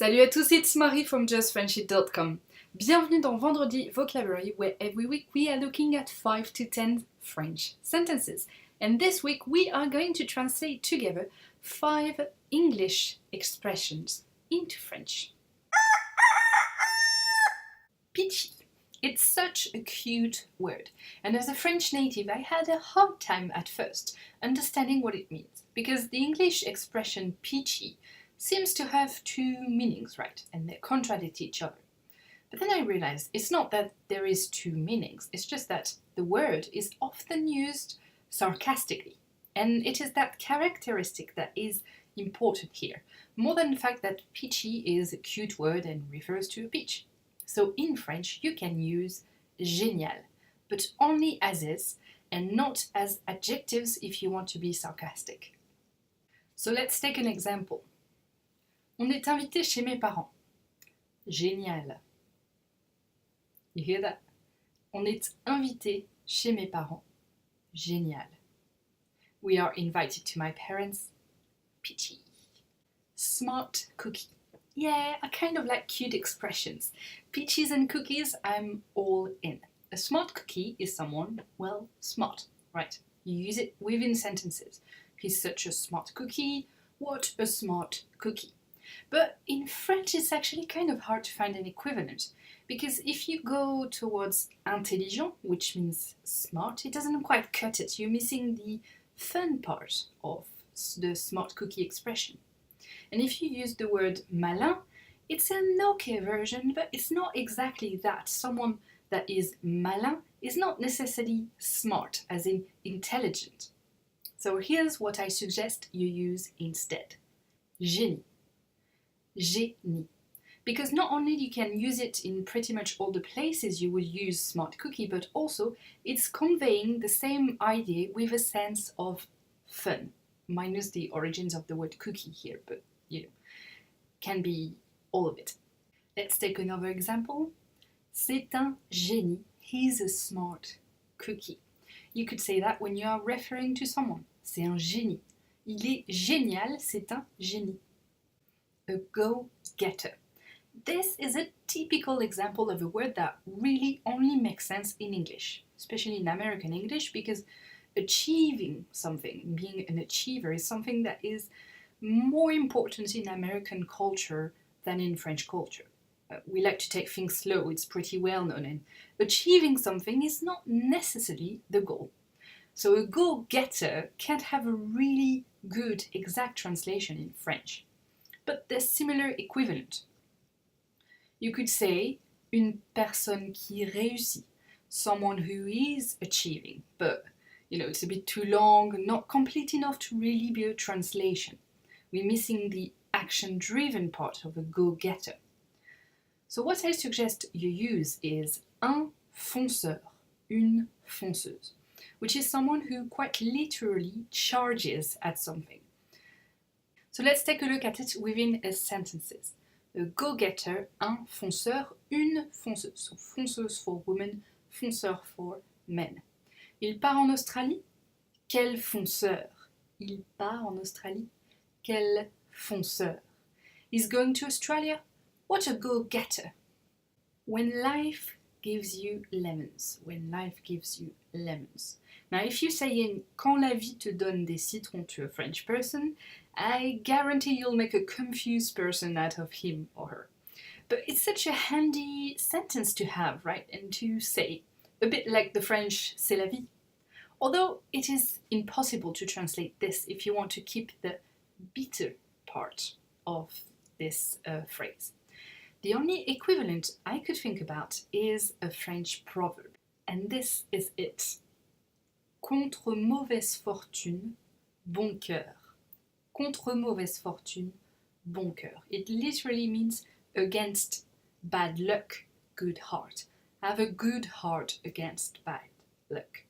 Salut à tous, it's Marie from justfrenchit.com. Bienvenue dans Vendredi Vocabulary, where every week we are looking at 5 to 10 French sentences. And this week we are going to translate together 5 English expressions into French. Peachy. It's such a cute word, and as a French native I had a hard time at first understanding what it means, because the English expression peachy seems to have two meanings, right? And they contradict each other. But then I realized it's not that there is two meanings, it's just that the word is often used sarcastically. And it is that characteristic that is important here, more than the fact that peachy is a cute word and refers to a peach. So in French you can use génial, but only as is and not as adjectives if you want to be sarcastic. So let's take an example. On est invité chez mes parents. Génial. You hear that? On est invité chez mes parents. Génial. We are invited to my parents. Peachy. Smart cookie. Yeah, I kind of like cute expressions. Peaches and cookies, I'm all in. A smart cookie is someone, well, smart, right? You use it within sentences. He's such a smart cookie. What a smart cookie. But in French it's actually kind of hard to find an equivalent, because if you go towards intelligent, which means smart, it doesn't quite cut it. You're missing the fun part of the smart cookie expression. And if you use the word malin, it's an okay version, but it's not exactly that. Someone that is malin is not necessarily smart, as in intelligent. So here's what I suggest you use instead. Génie. Génie. Because not only you can use it in pretty much all the places you would use smart cookie, but also it's conveying the same idea with a sense of fun, minus the origins of the word cookie here, but you know, can be all of it. Let's take another example. C'est un génie. He's a smart cookie. You could say that when you are referring to someone. C'est un génie. Il est génial, c'est un génie. A go-getter. This is a typical example of a word that really only makes sense in English, especially in American English, because achieving something, being an achiever, is something that is more important in American culture than in French culture. We like to take things slow, it's pretty well known, and achieving something is not necessarily the goal. So a go-getter can't have a really good exact translation in French, but there's similar equivalent. You could say une personne qui réussit, someone who is achieving, but you know, it's a bit too long, not complete enough to really be a translation. We're missing the action-driven part of a go-getter. So what I suggest you use is un fonceur, une fonceuse, which is someone who quite literally charges at something. So let's take a look at it within a sentences. A go-getter, un fonceur, une fonceuse. So fonceuse for women, fonceur for men. Il part en Australie? Quel fonceur! Il part en Australie? Quel fonceur! He's going to Australia? What a go-getter! When life gives you lemons. When life gives you lemons. Now if you're saying quand la vie te donne des citrons to a French person, I guarantee you'll make a confused person out of him or her. But it's such a handy sentence to have, right? And to say, a bit like the French c'est la vie. Although it is impossible to translate this if you want to keep the bitter part of this phrase. The only equivalent I could think about is a French proverb, and this is it. Contre mauvaise fortune, bon cœur. Contre mauvaise fortune, bon cœur. It literally means against bad luck, good heart. Have a good heart against bad luck.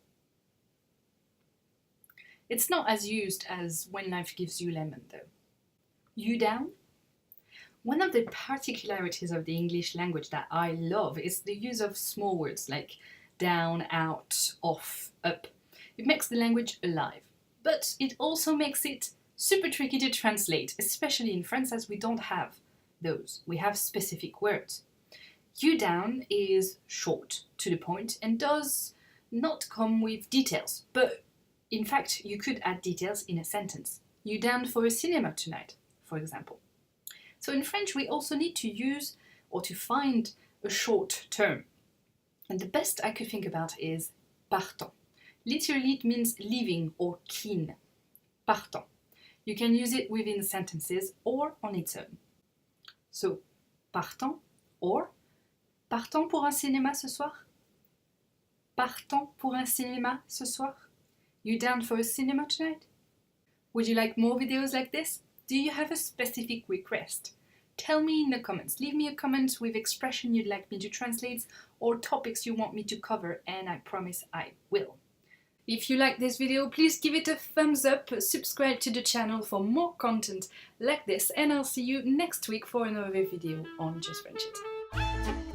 It's not as used as when life gives you lemon, though. You down? One of the particularities of the English language that I love is the use of small words like down, out, off, up. It makes the language alive, but it also makes it super tricky to translate, especially in France, as we don't have those. We have specific words. You down is short, to the point, and does not come with details, but in fact you could add details in a sentence. You down for a cinema tonight, for example. So in French we also need to use or to find a short term. And the best I could think about is partant. Literally it means leaving or keen. Partant. You can use it within sentences or on its own. So, partant or partant pour un cinéma ce soir? Partant pour un cinéma ce soir? You down for a cinema tonight? Would you like more videos like this? Do you have a specific request? Tell me in the comments. Leave me a comment with expression you'd like me to translate or topics you want me to cover, and I promise I will. If you like this video, please give it a thumbs up, subscribe to the channel for more content like this, and I'll see you next week for another video on Just French It.